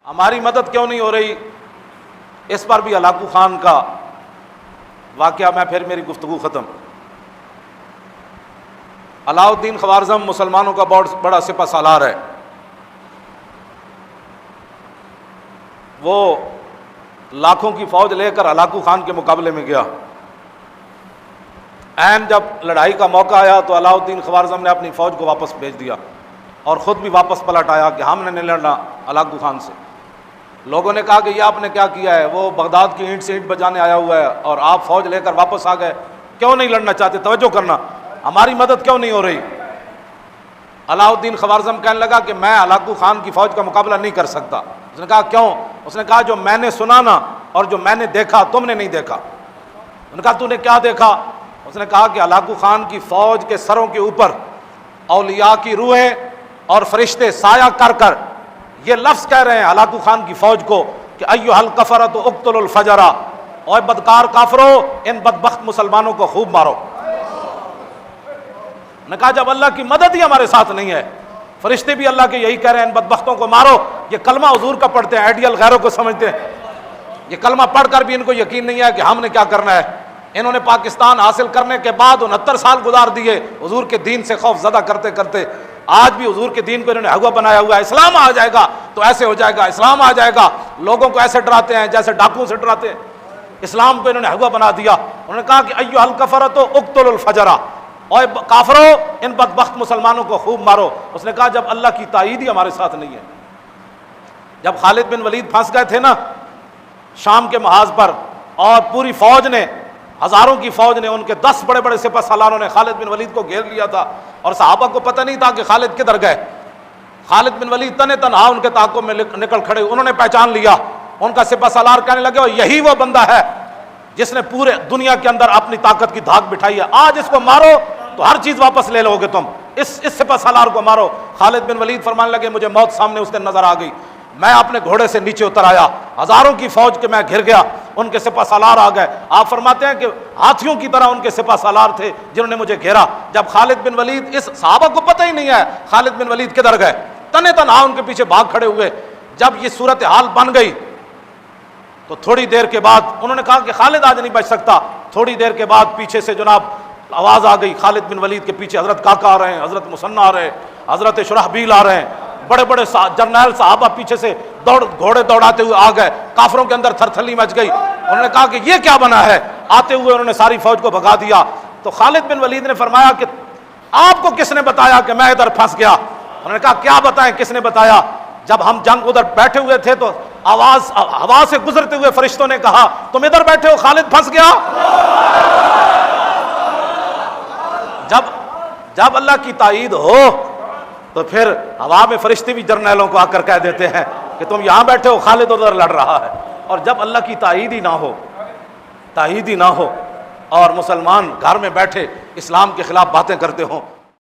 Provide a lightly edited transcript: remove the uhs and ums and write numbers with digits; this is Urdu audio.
ہماری مدد کیوں نہیں ہو رہی؟ اس پر بھی ہلاکو خان کا واقعہ، میں پھر میری گفتگو ختم۔ علاؤ الدین خوارزم مسلمانوں کا بہت بڑا سپہ سالار ہے۔ وہ لاکھوں کی فوج لے کر ہلاکو خان کے مقابلے میں گیا۔ جب لڑائی کا موقع آیا تو علاؤ الدین خوارزم نے اپنی فوج کو واپس بھیج دیا اور خود بھی واپس پلٹ آیا کہ ہم نے نہیں لڑنا ہلاکو خان سے۔ لوگوں نے کہا کہ یہ آپ نے کیا کیا ہے، وہ بغداد کی اینٹ سے اینٹ بجانے آیا ہوا ہے اور آپ فوج لے کر واپس آ گئے، کیوں نہیں لڑنا چاہتے؟ توجہ کرنا، ہماری مدد کیوں نہیں ہو رہی؟ علاؤ الدین خوارزم کہنے لگا کہ میں ہلاکو خان کی فوج کا مقابلہ نہیں کر سکتا۔ اس نے کہا کیوں؟ اس نے کہا جو میں نے سنا نا اور جو میں نے دیکھا تم نے نہیں دیکھا۔ انہوں نے کہا تو نے کیا دیکھا؟ اس نے کہا کہ ہلاکو خان کی فوج کے سروں کے اوپر اولیاء کی روحیں اور فرشتے سایہ کر کر یہ لفظ کہہ رہے ہیں ہلاکو خان کی فوج کو کہ ایھا الکفرۃ اقتلوا الفجر، اوے بدکار کافرو ان بدبخت مسلمانوں کو خوب مارو۔ نے کہا جب اللہ کی مدد ہی ہمارے ساتھ نہیں ہے، فرشتے بھی اللہ کے یہی کہہ رہے ہیں ان بدبختوں کو مارو۔ یہ کلمہ حضور کا پڑھتے ہیں، آئیڈیل غیروں کو سمجھتے ہیں، یہ کلمہ پڑھ کر بھی ان کو یقین نہیں ہے کہ ہم نے کیا کرنا ہے۔ انہوں نے پاکستان حاصل کرنے کے بعد 69 سال گزار دیے حضور کے دین سے خوف زدہ کرتے کرتے، آج بھی حضور کے دین کو انہوں نے ہوا بنایا ہوا ہے۔ اسلام آ جائے گا تو ایسے ہو جائے گا، اسلام آ جائے گا، لوگوں کو ایسے ڈراتے ہیں جیسے ڈاکوؤں سے ڈراتے ہیں۔ اسلام کو انہوں نے ہوا بنا دیا۔ انہوں نے کہا کہ ایھا الکفرۃ اقتلوا الفجر، اوے کافرو ان بدبخت مسلمانوں کو خوب مارو۔ اس نے کہا جب اللہ کی تائید ہی ہمارے ساتھ نہیں ہے۔ جب خالد بن ولید پھنس گئے تھے نا شام کے محاذ پر، اور پوری فوج نے، ہزاروں کی فوج نے، ان کے 10 بڑے بڑے سپہ سالاروں نے خالد بن ولید کو گھیر لیا تھا اور صحابہ کو پتہ نہیں تھا کہ خالد کدھر گئے۔ خالد بن ولید تنے تنہا ان کے تعاقب میں نکل کھڑے، انہوں نے پہچان لیا۔ ان کا سپہ سالار کہنے لگے یہی وہ بندہ ہے جس نے پورے دنیا کے اندر اپنی طاقت کی دھاک بٹھائی ہے، آج اس کو مارو تو ہر چیز واپس لے لو گے تم، اس سپہ سالار کو مارو۔ خالد بن ولید فرمانے لگے مجھے موت سامنے اس دن نظر آ گئی، میں اپنے گھوڑے سے نیچے اتر آیا، ہزاروں کی فوج کے میں گھر گیا، ان کے سپہ سالار آ گئے۔ آپ فرماتے ہیں کہ ہاتھیوں کی طرح ان کے سپہ سالار تھے جنہوں نے مجھے گھیرا۔ جب خالد بن ولید، اس صحابہ کو پتہ ہی نہیں ہے خالد بن ولید کدھر گئے، تنے تنہا ان کے پیچھے بھاگ کھڑے ہوئے۔ جب یہ صورتحال بن گئی تو تھوڑی دیر کے بعد انہوں نے کہا کہ خالد آج نہیں بچ سکتا۔ تھوڑی دیر کے بعد پیچھے سے جناب آواز آ گئی، خالد بن ولید کے پیچھے حضرت کاکا آ رہے ہیں، حضرت مثنیٰ آ رہے ہیں، حضرت شرحبیل آ رہے ہیں، بڑے بڑے جرنیل صحابہ پیچھے سے گھوڑے دوڑاتے ہوئے آ گئے۔ کافروں کے اندر تھرتھلی مچ گئی۔ انہوں نے کہا کہ یہ کیا بنا ہے؟ آتے ہوئے انہوں نے ساری فوج کو بھگا دیا۔ تو خالد بن ولید نے فرمایا کہ آپ کو کس نے بتایا کہ میں ادھر پھنس گیا؟ انہوں نے کہا کیا بتائیں، کس نے بتایا؟ جب ہم جنگ ادھر بیٹھے ہوئے تھے تو آواز ہوا سے گزرتے ہوئے فرشتوں نے کہا تم ادھر بیٹھے ہو، خالد پھنس گیا۔ جب اللہ کی تائید ہو تو پھر ہوا میں فرشتے بھی جرنیلوں کو آ کر کہہ دیتے ہیں کہ تم یہاں بیٹھے ہو، خالد ادھر لڑ رہا ہے۔ اور جب اللہ کی تائید ہی نہ ہو اور مسلمان گھر میں بیٹھے اسلام کے خلاف باتیں کرتے ہوں